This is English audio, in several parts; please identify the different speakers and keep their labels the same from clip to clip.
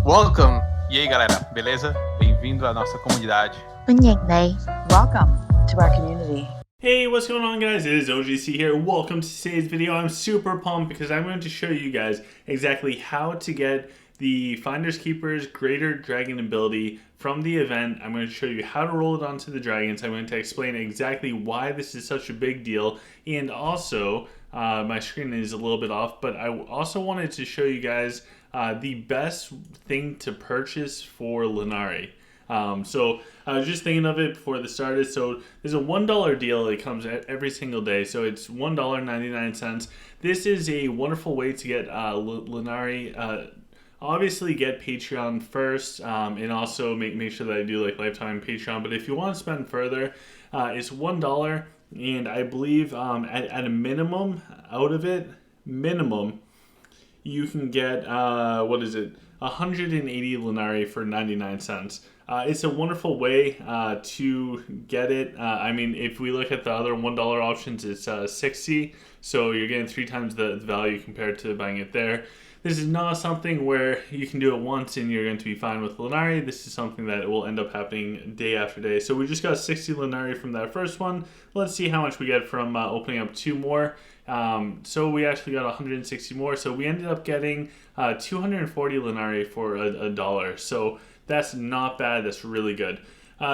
Speaker 1: Welcome! E aí, galera, beleza? Bem-vindo à nossa comunidade.
Speaker 2: Welcome to our community.
Speaker 3: Hey, what's going on, guys? It is OGC here. Welcome to today's video. I'm super pumped because I'm going to show you guys exactly how to get the Finders Keepers Greater Dragon ability from the event. I'm going to show you how to roll it onto the dragons. I'm going to explain exactly why this is such a big deal, and also my screen is a little bit off, but I also wanted to show you guys the best thing to purchase for Lunari. So I was just thinking of it before the started. So there's a $1 deal. It comes every single day. So it's $1.99. This is a wonderful way to get Lunari. Obviously get Patreon first, and also make sure that I do like lifetime Patreon. But if you want to spend further, it's $1, and I believe at a minimum out of it, you can get 180 Lunari for 99 cents. It's a wonderful way to get it. I mean, if we look at the other $1 options, it's 60, so you're getting 3 times the value compared to buying it there. This is not something where you can do it once and you're going to be fine with Lunari. This is something that will end up happening day after day. So we just got 60 Lunari from that first one. Let's see how much we get from opening up 2 more. So we actually got 160 more. So we ended up getting 240 Lunari for a dollar. So that's not bad. That's really good.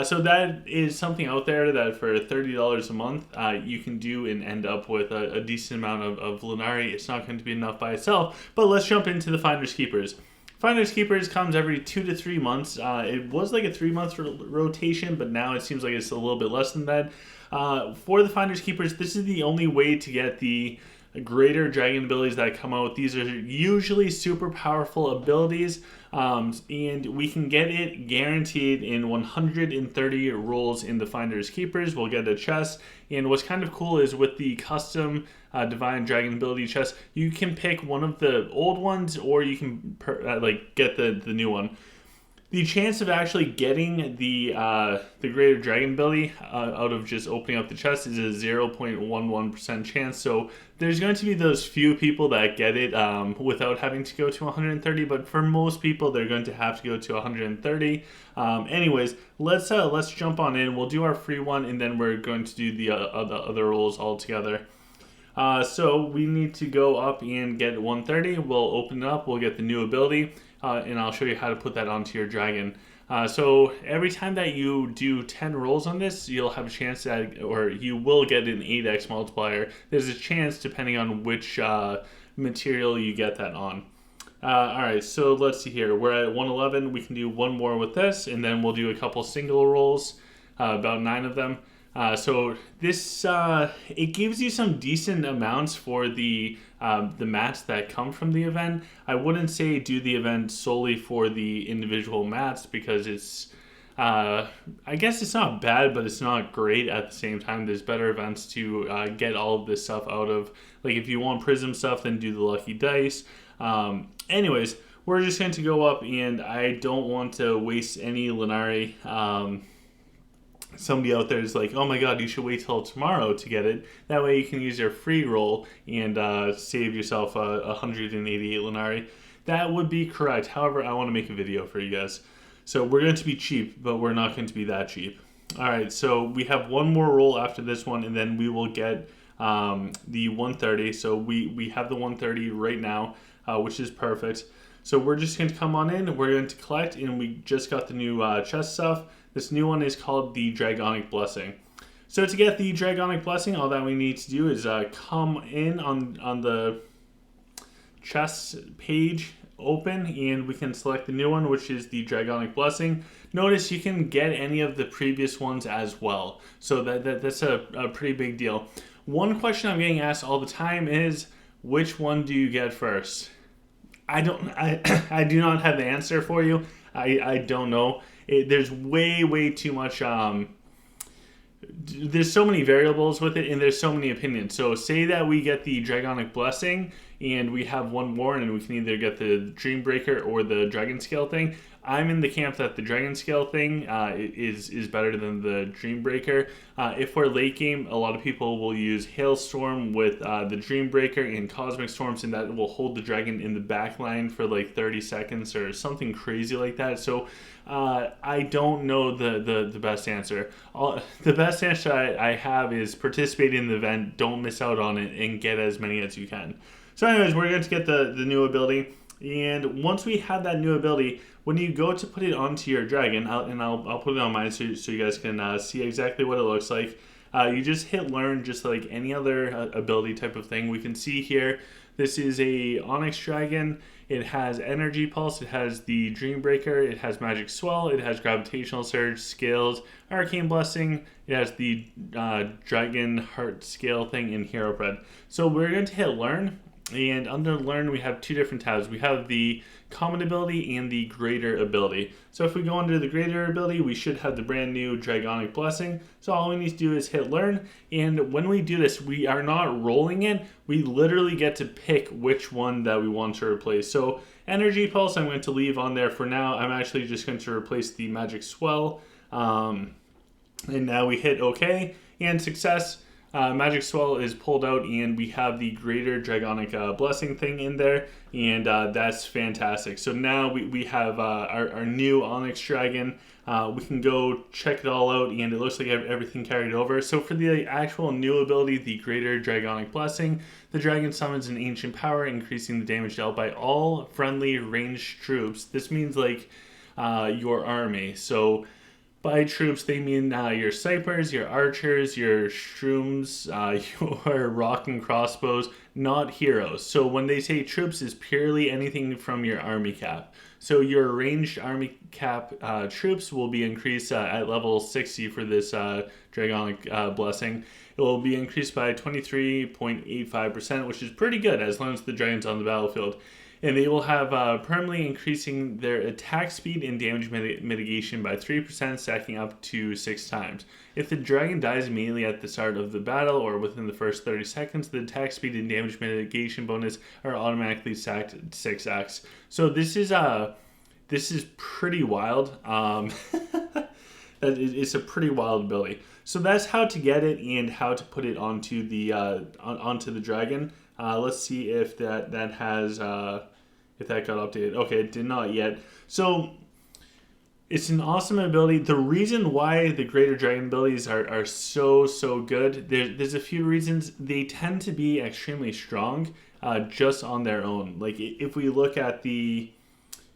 Speaker 3: So that is something out there that for $30 a month you can do and end up with a decent amount of Lunari. It's not going to be enough by itself, but let's jump into the Finders Keepers. Finders Keepers comes every 2 to 3 months. It was like a 3-month rotation, but now it seems like it's a little bit less than that. For the Finders Keepers, this is the only way to get the greater dragon abilities that come out. These are usually super powerful abilities, and we can get it guaranteed in 130 rolls in the Finders Keepers. We'll get a chest, and what's kind of cool is with the custom Divine Dragon ability chest, you can pick one of the old ones, or you can get the new one. The chance of actually getting the Greater Dragon ability out of just opening up the chest is a 0.11% chance. So there's going to be those few people that get it without having to go to 130, but for most people, they're going to have to go to 130. Anyways, let's jump on in. We'll do our free one, and then we're going to do the other rolls all together. So we need to go up and get 130. We'll open it up. We'll get the new ability. And I'll show you how to put that onto your dragon. So every time that you do 10 rolls on this, you'll have a chance that, or you will get an 8x multiplier. There's a chance depending on which material you get that on. Alright, so let's see here. We're at 111. We can do one more with this, and then we'll do a couple single rolls, about 9 of them. So this it gives you some decent amounts for the mats that come from the event. I wouldn't say do the event solely for the individual mats, because it's I guess it's not bad, but it's not great at the same time. There's better events to get all of this stuff out of. Like if you want prism stuff, then do the lucky dice. Anyways, we're just going to go up, and I don't want to waste any Lunari. Somebody out there is like, oh my god, you should wait till tomorrow to get it. That way you can use your free roll and save yourself 188 Lunari. That would be correct. However, I want to make a video for you guys. So we're going to be cheap, but we're not going to be that cheap. Alright, so we have one more roll after this one, and then we will get the 130. So we have the 130 right now, which is perfect. So we're just going to come on in, we're going to collect, and we just got the new chest stuff. This new one is called the Dragonic Blessing. So to get the Dragonic Blessing, all that we need to do is come in on the chest page, open, and we can select the new one, which is the Dragonic Blessing. Notice you can get any of the previous ones as well. So that's a pretty big deal. One question I'm getting asked all the time is, which one do you get first? I do not have the answer for you. I don't know. There's way too much. There's so many variables with it, and there's so many opinions. So say that we get the Dragonic Blessing, and we have one more, and we can either get the Dreambreaker or the Dragon Scale thing. I'm in the camp that the Dragon Scale thing is better than the Dreambreaker. If we're late game, a lot of people will use Hailstorm with the Dreambreaker and Cosmic Storms, and that will hold the dragon in the back line for like 30 seconds or something crazy like that. So I don't know the best answer. The best answer I have is participate in the event, don't miss out on it, and get as many as you can. So anyways, we're going to get the new ability. And once we have that new ability, when you go to put it onto your dragon, I'll put it on mine so you guys can see exactly what it looks like. You just hit learn just like any other ability type of thing. We can see here, this is a Onyx Dragon. It has Energy Pulse, it has the Dreambreaker, it has Magic Swell, it has Gravitational Surge, Scales, Arcane Blessing, it has the Dragon Heart Scale thing in Hero Bread. So we're going to hit learn. And under learn, we have two different tabs. We have the common ability and the greater ability. So if we go under the greater ability, we should have the brand new Dragonic Blessing. So all we need to do is hit learn. And when we do this, we are not rolling it. We literally get to pick which one that we want to replace. So Energy Pulse, I'm going to leave on there for now. I'm actually just going to replace the Magic Swell. And now we hit OK and success. Magic Swell is pulled out, and we have the greater Dragonic Blessing thing in there, and that's fantastic. So now we have our new Onyx Dragon. We can go check it all out, and it looks like everything carried over. So for the actual new ability, the greater Dragonic Blessing, the dragon summons an ancient power, increasing the damage dealt by all friendly ranged troops. This means like your army. So by troops, they mean your snipers, your archers, your shrooms, your rock and crossbows, not heroes. So when they say troops, is purely anything from your army cap. So your ranged army cap troops will be increased at level 60 for this Dragonic Blessing. It will be increased by 23.85%, which is pretty good as long as the dragon's on the battlefield. And they will have permanently increasing their attack speed and damage mitigation by 3%, stacking up to 6 times. If the dragon dies immediately at the start of the battle or within the first 30 seconds, the attack speed and damage mitigation bonus are automatically stacked at 6x. So this is pretty wild. It's a pretty wild ability. So that's how to get it and how to put it onto the dragon. Let's see if that has if that got updated. Okay, it did not yet. So it's an awesome ability. The reason why the greater dragon abilities are so good, there's a few reasons. They tend to be extremely strong just on their own. Like if we look at the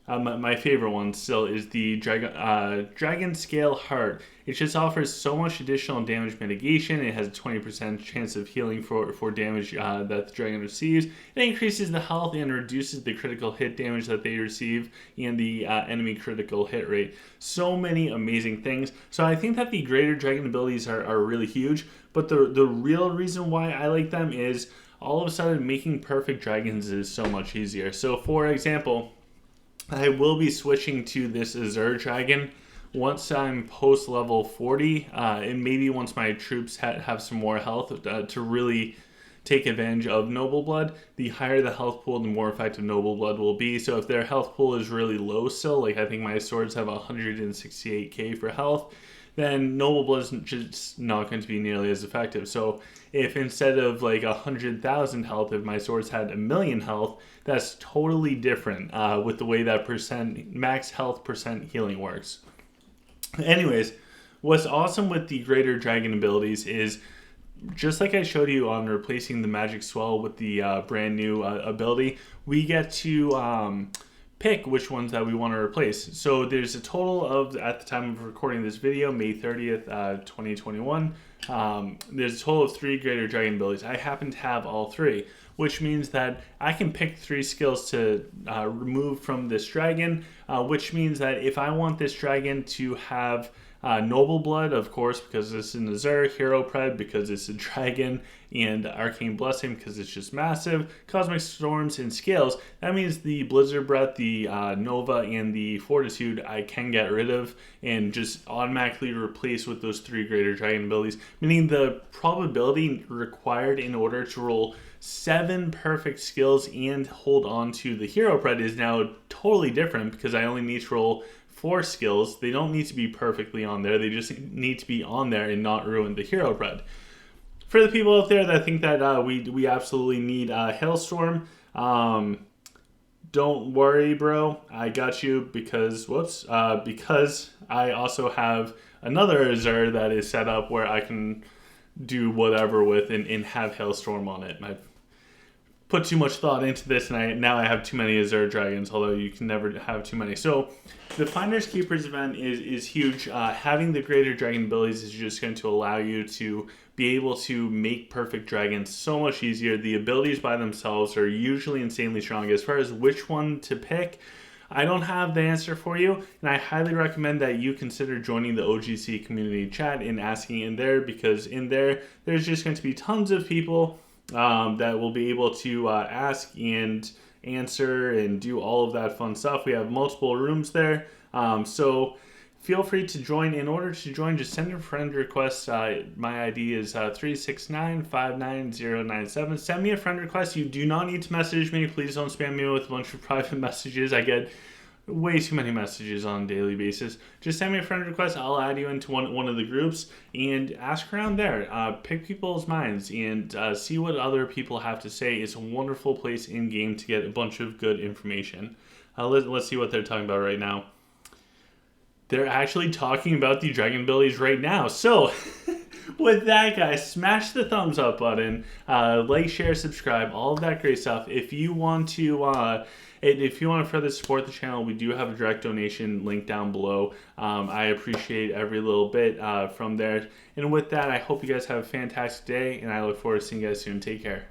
Speaker 3: my favorite one still is the Dragon Scale Heart. It just offers so much additional damage mitigation. It has a 20% chance of healing for damage that the dragon receives. It increases the health and reduces the critical hit damage that they receive and the enemy critical hit rate. So many amazing things. So I think that the greater dragon abilities are really huge, but the real reason why I like them is all of a sudden making perfect dragons is so much easier. So for example, I will be switching to this Azure Dragon once I'm post level 40, and maybe once my troops have some more health to really take advantage of Noble Blood. The higher the health pool, the more effective Noble Blood will be. So if their health pool is really low still, like I think my swords have 168k for health, then Noble Blood is just not going to be nearly as effective. So if instead of like 100,000 health, if my swords had 1,000,000 health, that's totally different with the way that max health percent healing works. Anyways, what's awesome with the greater dragon abilities is, just like I showed you on replacing the Magic Swell with the brand new ability, we get to pick which ones that we want to replace. So there's a total of, at the time of recording this video, May 30th, 2021, there's a total of 3 greater dragon abilities. I happen to have all 3, which means that I can pick 3 skills to remove from this dragon, which means that if I want this dragon to have Noble Blood, of course, because it's an Azure, Hero Pred, because it's a dragon, and Arcane Blessing, because it's just massive, Cosmic Storms, and Scales, that means the Blizzard Breath, the Nova, and the Fortitude I can get rid of and just automatically replace with those 3 greater dragon abilities, meaning the probability required in order to roll 7 perfect skills and hold on to the hero pred is now totally different because I only need to roll 4 skills. They don't need to be perfectly on there. They just need to be on there and not ruin the hero pred. For the people out there that think that we absolutely need Hailstorm, don't worry, bro. I got you because I also have another Azure that is set up where I can do whatever with and have Hailstorm on it. I've put too much thought into this, and now I have too many Azure Dragons, although you can never have too many. So the Finders Keepers event is huge. Having the greater dragon abilities is just going to allow you to be able to make perfect dragons so much easier. The abilities by themselves are usually insanely strong. As far as which one to pick, I don't have the answer for you, and I highly recommend that you consider joining the OGC community chat and asking in there, because in there's just going to be tons of people that will be able to ask and answer and do all of that fun stuff. We have multiple rooms there, so feel free to join. In order to join, just send a friend request. My ID is 369-59097. Send me a friend request. You do not need to message me. Please don't spam me with a bunch of private messages. I get way too many messages on a daily basis. Just send me a friend request. I'll add you into one of the groups and ask around there. Pick people's minds and see what other people have to say. It's a wonderful place in game to get a bunch of good information. Let's see what they're talking about right now. They're actually talking about the dragon abilities right now. So with that, guys, smash the thumbs up button, like, share, subscribe, all of that great stuff. If you want to further support the channel, we do have a direct donation link down below. I appreciate every little bit from there. And with that, I hope you guys have a fantastic day, and I look forward to seeing you guys soon. Take care.